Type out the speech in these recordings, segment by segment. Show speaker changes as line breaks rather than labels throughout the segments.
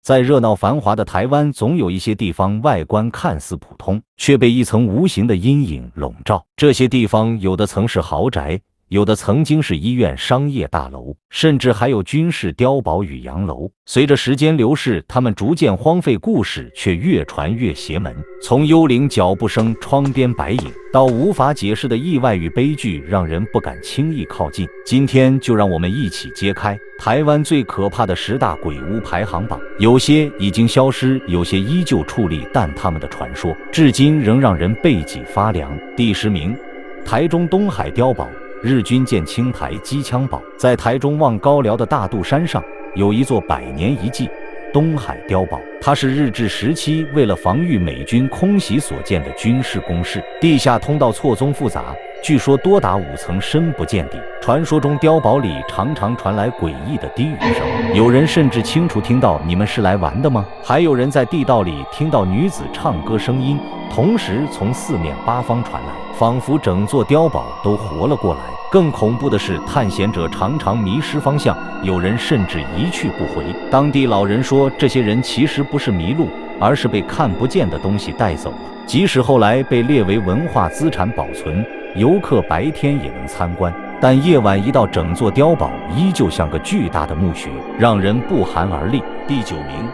在热闹繁华的台湾，总有一些地方外观看似普通，却被一层无形的阴影笼罩。这些地方有的曾是豪宅，有的曾经是医院、商业大楼，甚至还有军事碉堡与洋楼。随着时间流逝，他们逐渐荒废，故事却越传越邪门。从幽灵脚步声、窗边白影，到无法解释的意外与悲剧，让人不敢轻易靠近。今天就让我们一起揭开台湾最可怕的10大鬼屋排行榜。有些已经消失，有些依旧矗立，但他们的传说至今仍让人背脊发凉。第10名，台中东海碉堡。日军建青台机枪堡，在台中望高寮的大肚山上，有一座100年遗迹东海碉堡。它是日治时期为了防御美军空袭所建的军事工事，地下通道错综复杂，据说多达5层，深不见底。传说中碉堡里常常传来诡异的低语声，有人甚至清楚听到“你们是来玩的吗？”还有人在地道里听到女子唱歌声音，同时从4面8方传来，仿佛整座碉堡都活了过来。更恐怖的是，探险者常常迷失方向，有人甚至一去不回。当地老人说，这些人其实不是迷路，而是被看不见的东西带走了。即使后来被列为文化资产保存，游客白天也能参观，但夜晚一到，整座碉堡依旧像个巨大的墓穴，让人不寒而栗。第9名，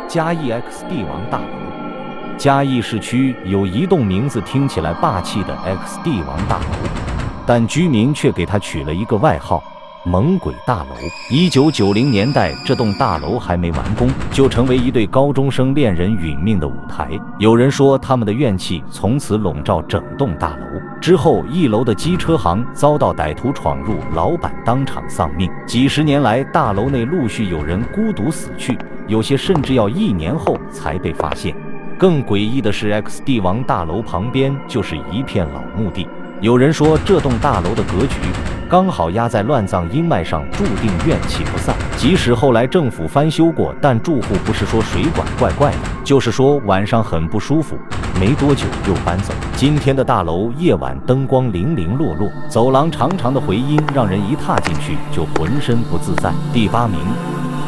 嘉义 X 帝王大楼。嘉义市区有一栋名字听起来霸气的 X 帝王大楼，但居民却给它取了一个外号“猛鬼大楼”。1990年代，这栋大楼还没完工，就成为一对高中生恋人殒命的舞台。有人说，他们的怨气从此笼罩整栋大楼。之后，1楼的机车行遭到歹徒闯入，老板当场丧命。几十年来，大楼内陆续有人孤独死去，有些甚至要1年后才被发现。更诡异的是 ，X 帝王大楼旁边就是一片老墓地。有人说，这栋大楼的格局刚好压在乱葬阴脉上，注定怨气不散。即使后来政府翻修过，但住户不是说水管怪怪的，就是说晚上很不舒服，没多久又搬走。今天的大楼夜晚灯光零零落落，走廊长长的回音让人一踏进去就浑身不自在。第8名，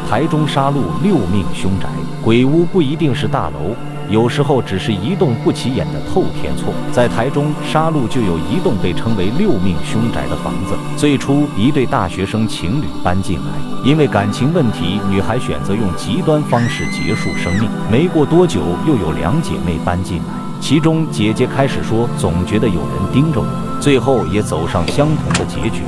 台中沙鹿6命凶宅。鬼屋不一定是大楼，有时候只是一栋不起眼的透天厝。在台中沙鹿就有一栋被称为6命凶宅的房子。最初一对大学生情侣搬进来，因为感情问题，女孩选择用极端方式结束生命。没过多久，又有2姐妹搬进来，其中姐姐开始说总觉得有人盯着我，最后也走上相同的结局。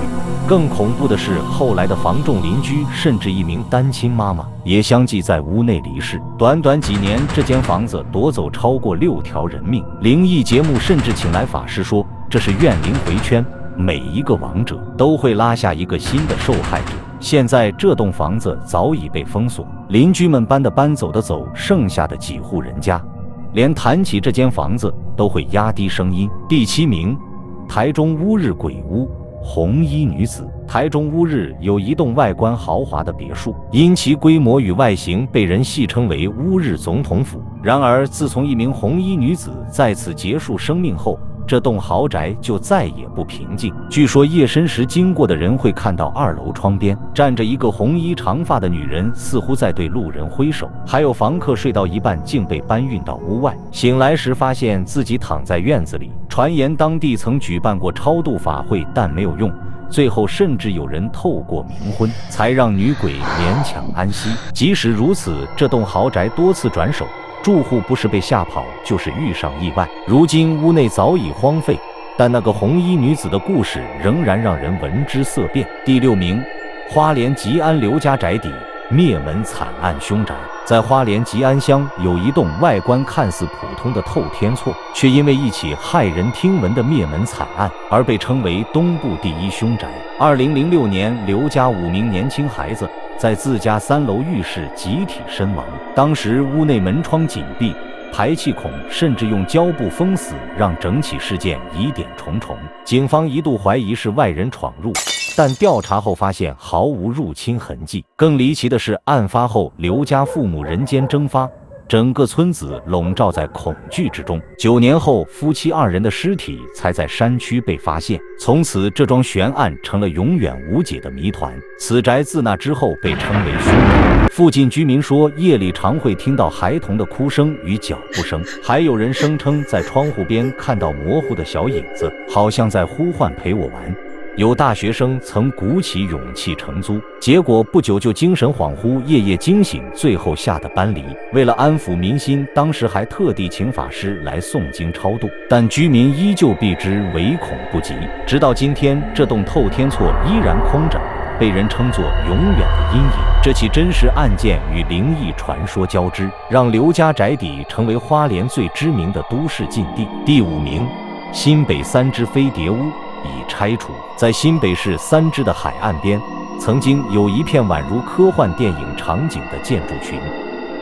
更恐怖的是，后来的房仲邻居甚至一名单亲妈妈也相继在屋内离世。短短几年，这间房子夺走超过6条人命。灵异节目甚至请来法师说，这是怨灵回圈，每一个亡者都会拉下一个新的受害者。现在这栋房子早已被封锁，邻居们搬的搬，走的走，剩下的几户人家连谈起这间房子都会压低声音。第7名，台中乌日鬼屋红衣女子。台中乌日有一栋外观豪华的别墅，因其规模与外形被人戏称为乌日总统府。然而自从一名红衣女子在此结束生命后，这栋豪宅就再也不平静。据说夜深时经过的人会看到2楼窗边站着一个红衣长发的女人，似乎在对路人挥手。还有房客睡到一半竟被搬运到屋外，醒来时发现自己躺在院子里。传言当地曾举办过超度法会，但没有用，最后甚至有人透过冥婚才让女鬼勉强安息。即使如此，这栋豪宅多次转手，住户不是被吓跑，就是遇上意外。如今屋内早已荒废，但那个红衣女子的故事仍然让人闻之色变。第6名，花莲吉安刘家宅邸灭门惨案凶宅。在花莲吉安乡有一栋外观看似普通的透天厝，却因为一起骇人听闻的灭门惨案而被称为东部第1凶宅。2006年，刘家5名年轻孩子在自家3楼浴室集体身亡。当时屋内门窗紧闭，排气孔甚至用胶布封死，让整起事件疑点重重。警方一度怀疑是外人闯入，但调查后发现毫无入侵痕迹。更离奇的是，案发后刘家父母人间蒸发，整个村子笼罩在恐惧之中。9年后，夫妻2人的尸体才在山区被发现。从此，这桩悬案成了永远无解的谜团。此宅自那之后被称为凶宅。附近居民说，夜里常会听到孩童的哭声与脚步声，还有人声称在窗户边看到模糊的小影子，好像在呼唤陪我玩。有大学生曾鼓起勇气承租，结果不久就精神恍惚，夜夜惊醒，最后吓得搬离。为了安抚民心，当时还特地请法师来诵经超度，但居民依旧避之唯恐不及。直到今天，这栋透天厝依然空着，被人称作永远的阴影。这起真实案件与灵异传说交织，让刘家宅邸成为花莲最知名的都市禁地。第5名，新北3只飞碟屋已拆除。在新北市3只的海岸边，曾经有一片宛如科幻电影场景的建筑群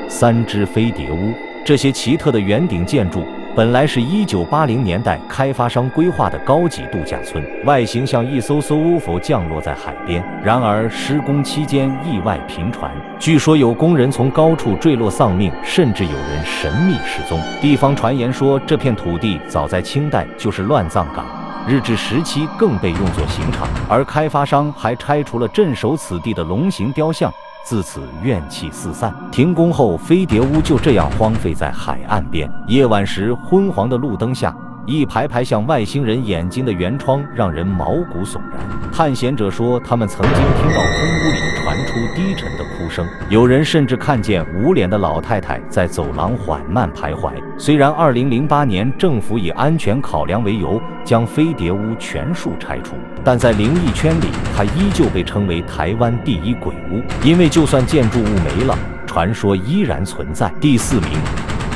，3只飞碟屋。这些奇特的圆顶建筑本来是1980年代开发商规划的高级度假村，外形像一艘艘 UFO 降落在海边。然而施工期间意外频传，据说有工人从高处坠落丧命，甚至有人神秘失踪。地方传言说，这片土地早在清代就是乱葬岗，日治时期更被用作刑场，而开发商还拆除了镇守此地的龙形雕像，自此怨气四散。停工后，飞碟屋就这样荒废在海岸边。夜晚时，昏黄的路灯下，一排排像外星人眼睛的圆窗让人毛骨悚然。探险者说，他们曾经听到空屋里传出低沉的哭声，有人甚至看见无脸的老太太在走廊缓慢徘徊。虽然2008年政府以安全考量为由将飞碟屋全数拆除，但在灵异圈里，它依旧被称为台湾第1鬼屋，因为就算建筑物没了，传说依然存在。第4名，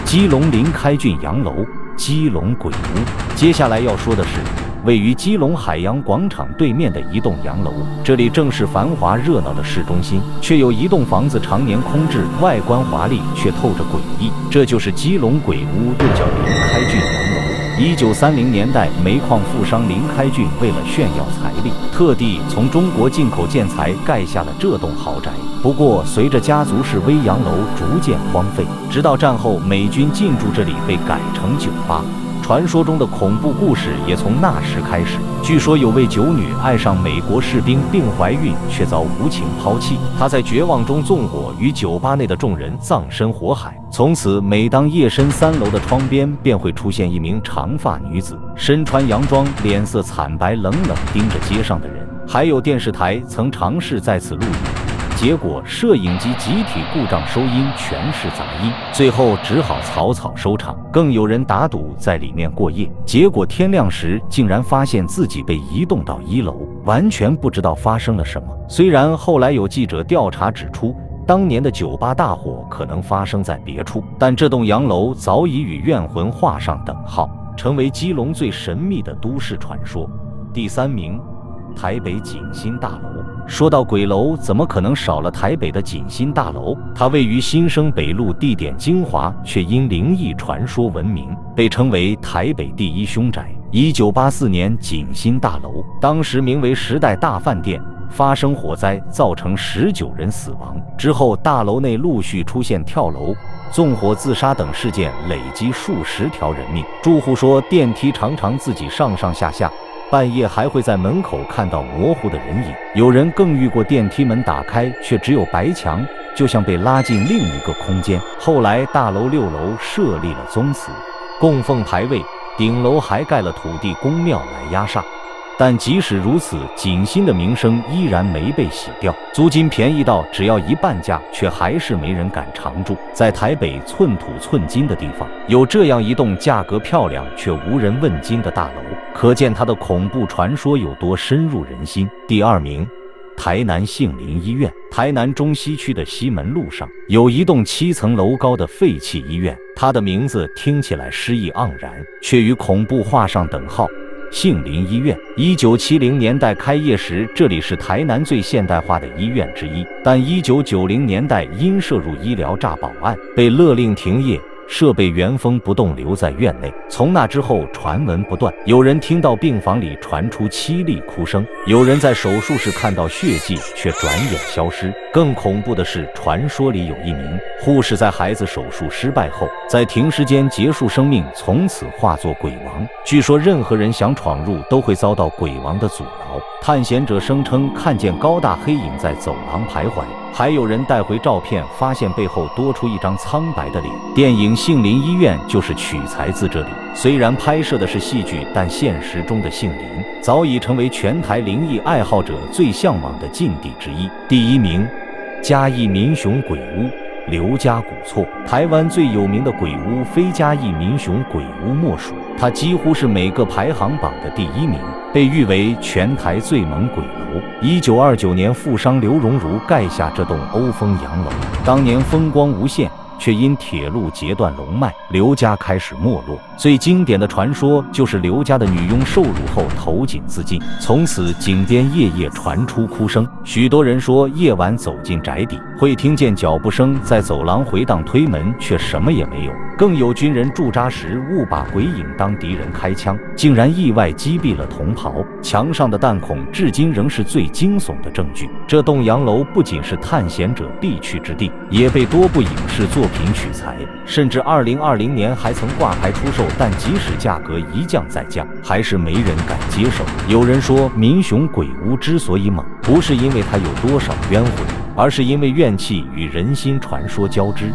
基隆林开俊洋楼基隆鬼屋。接下来要说的是位于基隆海洋广场对面的一栋洋楼，这里正是繁华热闹的市中心，却有一栋房子常年空置，外观华丽却透着诡异。这就是基隆鬼屋，又叫林开俊洋楼。1930年代，煤矿富商林开俊为了炫耀财力，特地从中国进口建材盖下了这栋豪宅。不过，随着家族式微洋楼逐渐荒废，直到战后美军进驻这里，被改成酒吧。传说中的恐怖故事也从那时开始。据说有位酒女爱上美国士兵并怀孕，却遭无情抛弃。她在绝望中纵火，与酒吧内的众人葬身火海。从此，每当夜深3楼的窗边，便会出现一名长发女子，身穿洋装，脸色惨白，冷冷盯着街上的人。还有电视台曾尝试在此录影，结果摄影机集体故障，收音全是杂音，最后只好草草收场。更有人打赌在里面过夜，结果天亮时竟然发现自己被移动到1楼，完全不知道发生了什么。虽然后来有记者调查指出，当年的酒吧大火可能发生在别处，但这栋洋楼早已与怨魂画上等号，成为基隆最神秘的都市传说。第3名，台北锦新大楼。说到鬼楼，怎么可能少了台北的锦新大楼？它位于新生北路，地点精华，却因灵异传说闻名，被称为台北第1凶宅。1984年，锦新大楼当时名为时代大饭店，发生火灾，造成19人死亡。之后，大楼内陆续出现跳楼、纵火、自杀等事件，累积数十条人命。住户说，电梯常常自己上上下下，半夜还会在门口看到模糊的人影。有人更遇过电梯门打开，却只有白墙，就像被拉进另一个空间。后来大楼6楼设立了宗祠，供奉牌位，顶楼还盖了土地公庙来压煞。但即使如此，锦新的名声依然没被洗掉，租金便宜到只要1半价，却还是没人敢常住。在台北寸土寸金的地方，有这样一栋价格漂亮却无人问津的大楼，可见它的恐怖传说有多深入人心。第2名，台南杏林医院。台南中西区的西门路上有一栋7层楼高的废弃医院，它的名字听起来诗意盎然，却与恐怖画上等号。杏林医院1970年代开业时，这里是台南最现代化的医院之一，但1990年代因涉入医疗诈保案被勒令停业，设备原封不动留在院内。从那之后，传闻不断，有人听到病房里传出凄厉哭声，有人在手术室看到血迹却转眼消失。更恐怖的是，传说里有一名护士在孩子手术失败后，在停尸间结束生命，从此化作鬼王。据说任何人想闯入都会遭到鬼王的阻挠。探险者声称看见高大黑影在走廊徘徊，还有人带回照片，发现背后多出一张苍白的脸。电影《杏林医院》就是取材自这里。虽然拍摄的是戏剧，但现实中的杏林早已成为全台灵异爱好者最向往的禁地之一。第1名，嘉义民雄鬼屋刘家古厝。台湾最有名的鬼屋非嘉义民雄鬼屋莫属，它几乎是每个排行榜的第1名，被誉为全台最猛鬼楼。1929年，富商刘荣儒盖下这栋欧风洋楼，当年风光无限，却因铁路截断龙脉，刘家开始没落。最经典的传说就是刘家的女佣受辱后投井自尽，从此井边夜夜传出哭声。许多人说夜晚走进宅邸，会听见脚步声在走廊回荡，推门却什么也没有。更有军人驻扎时误把鬼影当敌人开枪，竟然意外击毙了同袍。墙上的弹孔至今仍是最惊悚的证据。这栋洋楼不仅是探险者必去之地，也被多部影视作品取材，甚至2020年还曾挂牌出售，但即使价格一降再降，还是没人敢接受。有人说，民雄鬼屋之所以猛，不是因为它有多少冤魂，而是因为怨气与人心传说交织，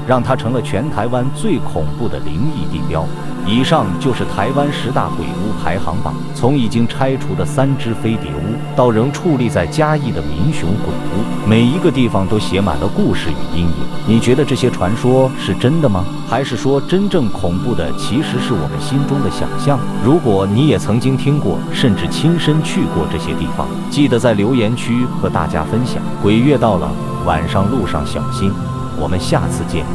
让它成了全台湾最恐怖的灵异地标。以上就是台湾10大鬼屋排行榜，从已经拆除的3只飞碟屋，到仍矗立在嘉义的民雄鬼屋，每一个地方都写满了故事与阴影。你觉得这些传说是真的吗？还是说真正恐怖的其实是我们心中的想象？如果你也曾经听过，甚至亲身去过这些地方，记得在留言区和大家分享。鬼月到了，晚上路上小心，我们下次见。